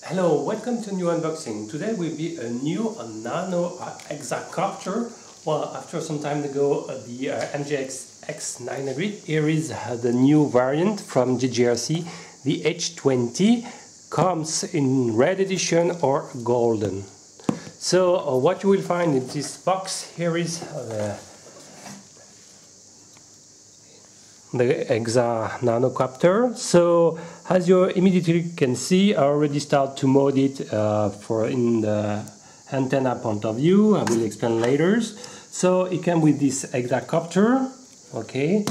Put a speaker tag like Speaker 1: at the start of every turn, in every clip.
Speaker 1: Hello, welcome to a new unboxing. Today will be a new nano hexacopter. Well, after some time ago, the MJX X900. Here is the new variant from JJRC, the H20. Comes in red edition or golden. So what you will find in this box here is the Hexa nanocopter. So as you immediately can see, I already start to mode it for in the antenna point of view. I will explain later. So it comes with this hexacopter. Okay,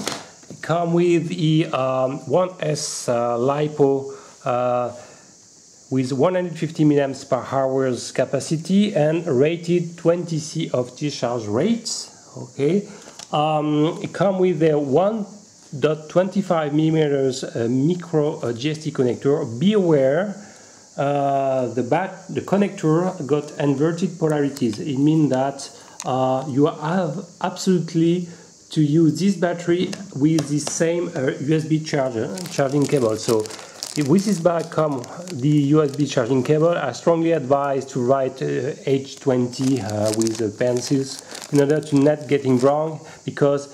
Speaker 1: it comes with the 1S LiPo with 150 milliamps per hour capacity and rated 20 C of discharge rates. Okay, it comes with a 1.25 millimeters micro GST connector. Be aware, the connector got inverted polarities. It means that you have absolutely to use this battery with the same USB charging cable. So with this bag come the USB charging cable. I strongly advise to write H20 with the pencils in order to not getting wrong, because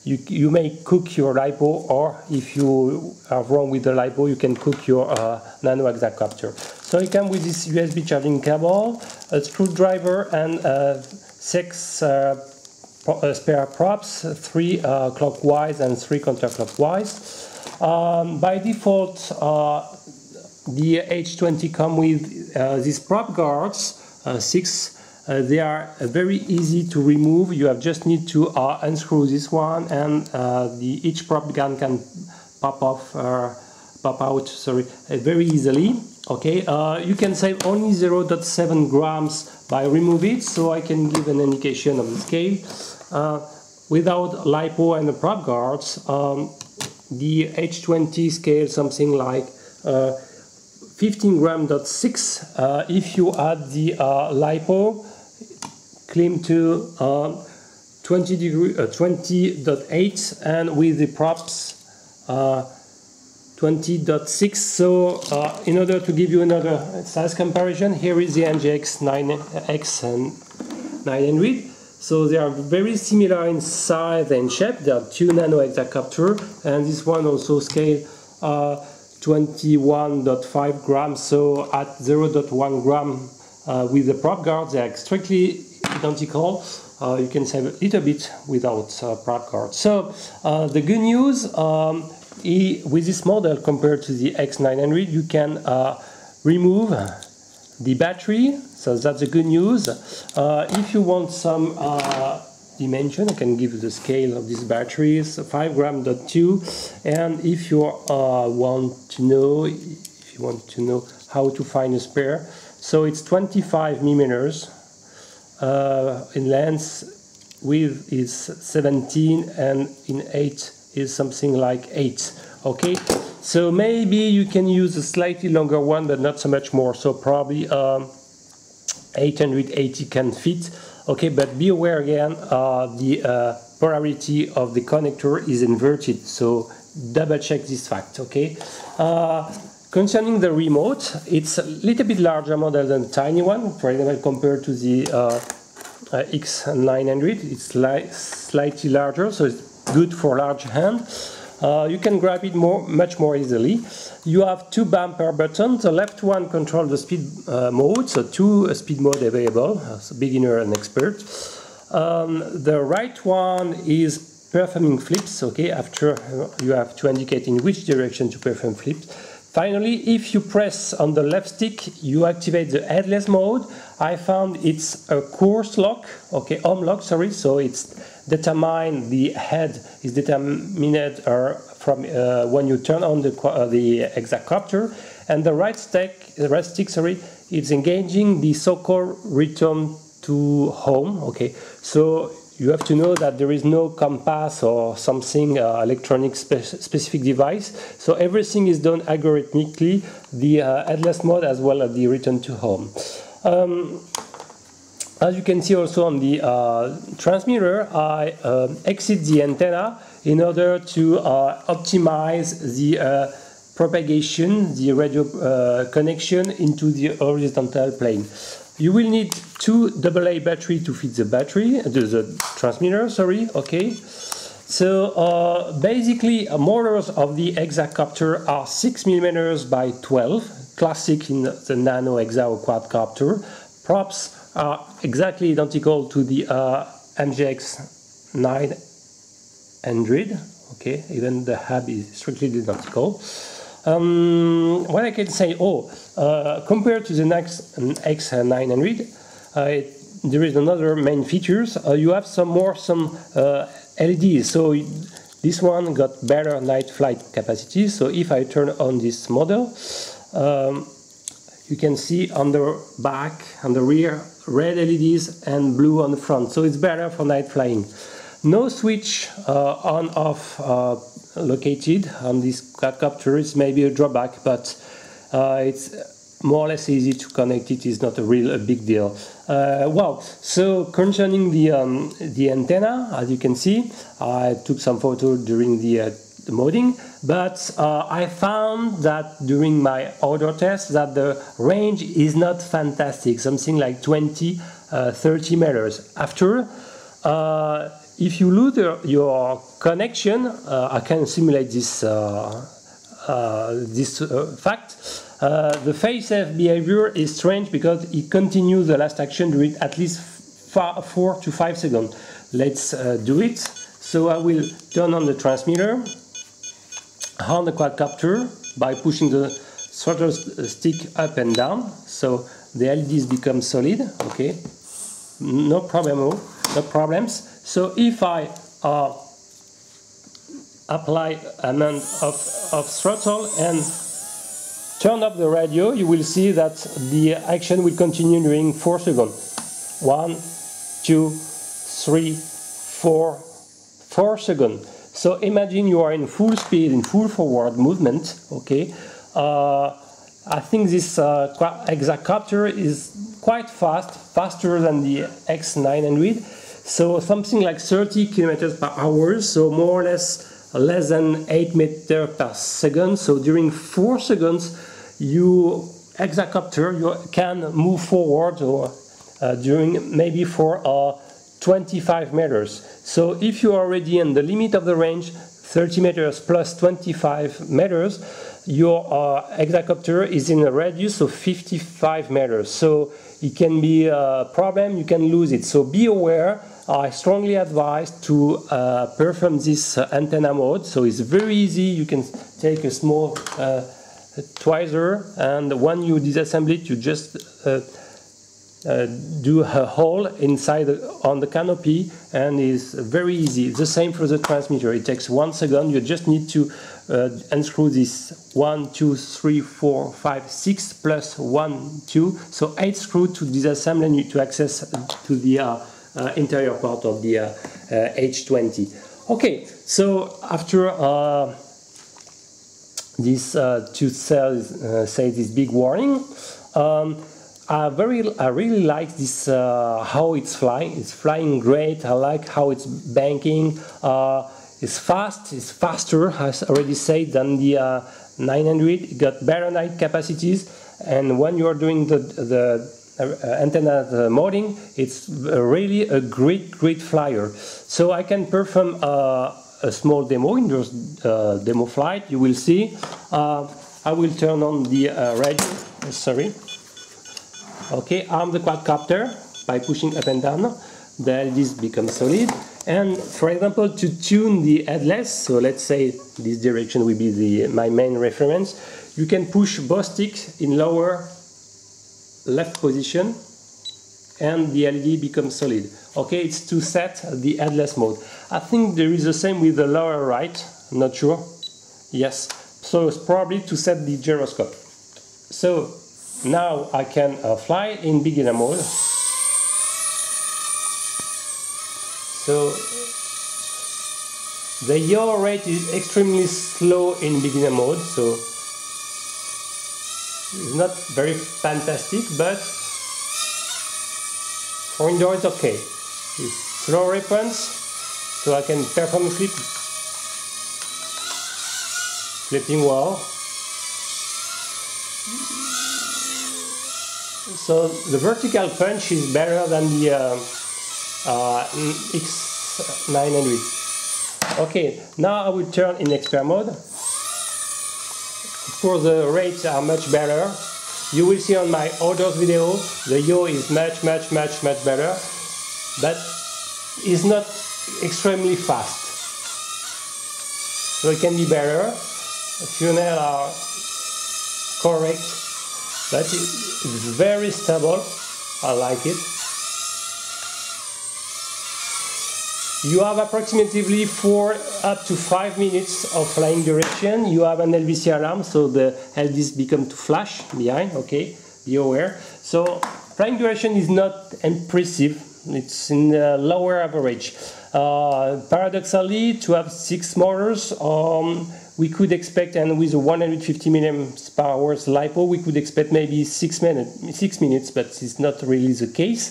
Speaker 1: you may cook your LiPo, or if you are wrong with the LiPo, you can cook your nano hexacopter. So it comes with this USB charging cable, a screwdriver, and 6 spare props, 3 clockwise and 3 counterclockwise. By default, the H20 come with these prop guards, 6. They are very easy to remove. You have just need to unscrew this one, and each prop gun can pop out. Sorry, very easily. Okay, you can save only 0.7 grams by remove it. So I can give an indication of the scale. Without LiPo and the prop guards, the H20 scale something like 15 gram.6. If you add the LiPo, climb to 20.8, and with the props 20.6. So in order to give you another size comparison, here is the MJX X900. So they are very similar in size and shape. They are 2 nano hexacopter, and this one also scale 21.5 grams. So at 0.1 gram with the prop guards, they are strictly identical. You can save a little bit without prop guards. So the good news with this model compared to the X900, you can remove the battery. So that's the good news. If you want some dimension, I can give you the scale of these batteries, 5 gram.2. And if you want to know how to find a spare, so it's 25 millimeters in length, width is 17, and in 8 is something like 8. Okay, so maybe you can use a slightly longer one, but not so much more. So probably 880 can fit. Okay, but be aware again, the polarity of the connector is inverted, so double check this fact. Okay. Concerning the remote, it's a little bit larger model than the tiny one. For example, compared to the X900, it's slightly larger, so it's good for large hand. You can grab it much more easily. You have 2 bumper buttons. The left one controls the speed mode, so 2 speed mode available, so beginner and expert. The right one is performing flips. Okay, after you have to indicate in which direction to perform flips. Finally, if you press on the left stick, you activate the headless mode. I found it's a course lock, okay, home lock, sorry. So it's determined, the head is determined from when you turn on the hexacopter, and the right stick, is engaging the so-called return to home. Okay, so you have to know that there is no compass or something electronic specific device. So everything is done algorithmically, the headless mode as well as the return to home. As you can see also on the transmitter, I exit the antenna in order to optimize the propagation, the radio connection into the horizontal plane. You will need two AA battery to fit the battery, the transmitter, sorry, okay. So basically motors of the hexacopter are 6 mm by 12, classic in the nano hexa or quadcopter. Props are exactly identical to the MGX 900, okay, even the hub is strictly identical. What I can say, compared to the next X900, there is another main features. You have some LEDs, so this one got better night flight capacity. So if I turn on this model, you can see on the back, on the rear, red LEDs and blue on the front. So it's better for night flying. No switch on-off located on this quadcopter. It's maybe a drawback, but it's more or less easy to connect it. Is not a big deal. Well, so concerning the antenna, as you can see, I took some photos during the modding, but I found that during my outdoor test that the range is not fantastic, something like 20-30 meters. After, if you lose your connection, I can simulate this fact. The phase-safe behavior is strange because it continues the last action during at least 4 to 5 seconds. Let's do it. So I will turn on the transmitter on the quadcopter by pushing the throttle stick up and down. So the LEDs become solid. Okay, no problems. So if I apply amount of throttle and turn up the radio, you will see that the action will continue during 4 seconds. 1, 2, 3, 4 seconds. So imagine you are in full speed, in full forward movement, okay. I think this hexacopter is quite faster than the X900. So something like 30 kilometers per hour, so more or less than 8 meters per second. So during 4 seconds, hexacopter you can move forward or during maybe for 25 meters. So if you are already in the limit of the range, 30 meters plus 25 meters, your hexacopter is in a radius of 55 meters. So it can be a problem, you can lose it. So be aware. I strongly advise to perform this antenna mode. So it's very easy. You can take a small tweezer, and when you disassemble it, you just do a hole inside on the canopy, and it's very easy. The same for the transmitter. It takes 1 second. You just need to unscrew this 1, 2, 3, 4, 5, 6 plus 1, 2. So 8 screws to disassemble and to access to the interior part of the H20. Okay, so after this to say this big warning, I really like this how it's flying. It's flying great. I like how it's banking. It's fast. It's faster, as already said, than the 900. It got better night capacities, and when you are doing the antenna modding, it's really a great flyer. So I can perform a small demo in this demo flight. You will see. I will turn on the radio. Sorry. Okay, arm the quadcopter by pushing up and down. The LEDs become solid. And for example, to tune the headless, so let's say this direction will be my main reference, you can push both sticks in lower left position and the LED becomes solid. Okay, it's to set the headless mode. I think there is the same with the lower right, I'm not sure. Yes, so it's probably to set the gyroscope. So now I can fly in beginner mode. So the yaw rate is extremely slow in beginner mode, so it's not very fantastic, but for indoor it's okay. It's slow response, so I can perform flipping well. So the vertical punch is better than the X900. Okay, now I will turn in expert mode. Of course, the rates are much better. You will see on my others video, the yaw is much better, but it's not extremely fast. So it can be better. The funnels are correct, but it's very stable. I like it. You have approximately 4 up to 5 minutes of flying duration. You have an LVC alarm, so the LVs become to flash behind, okay, be aware. So flying duration is not impressive, it's in the lower average. Paradoxically, to have 6 motors, we could expect, and with a 150 milliamps per hour LiPo, we could expect maybe 6 minutes, but it's not really the case.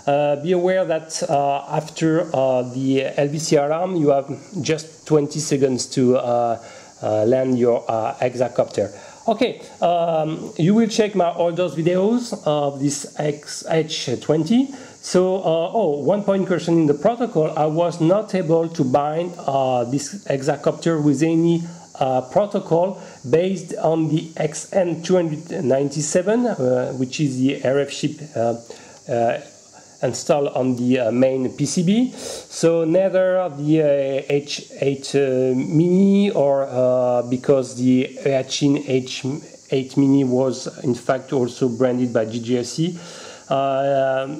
Speaker 1: Be aware that after the LVC alarm, you have just 20 seconds to land your hexacopter. Okay, you will check my others videos of this H20. So, one point correction in the protocol, I was not able to bind this hexacopter with any protocol based on the XN297, which is the RF chip installed on the main PCB. So neither the H8 Mini or because the H8 Mini was in fact also branded by JJRC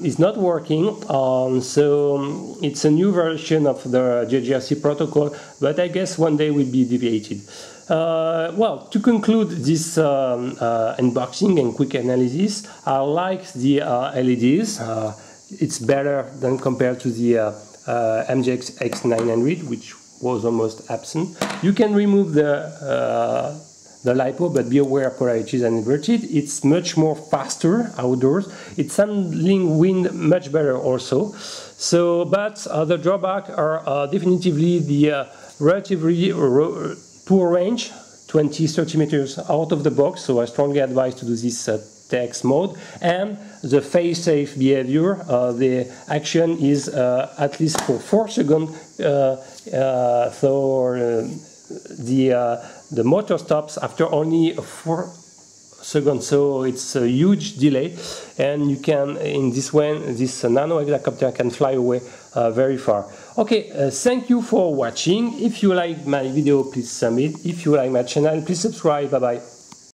Speaker 1: is not working. So it's a new version of the JJRC protocol, but I guess one day will be deviated. Well, to conclude this unboxing and quick analysis, I like the LEDs. It's better than compared to the MGX X900, which was almost absent. You can remove the LiPo, but be aware polarity is inverted. It's much more faster outdoors. It's handling wind much better also. So, but the drawback are definitively the relatively poor range, 20-30 meters out of the box. So I strongly advise to do this TX mode, and the fail-safe behavior. The action is at least for 4 seconds. The motor stops after only 4 seconds, so it's a huge delay, and you can, in this way, this nano hexacopter can fly away very far. Okay, thank you for watching. If you like my video, please submit. If you like my channel, please subscribe. Bye bye.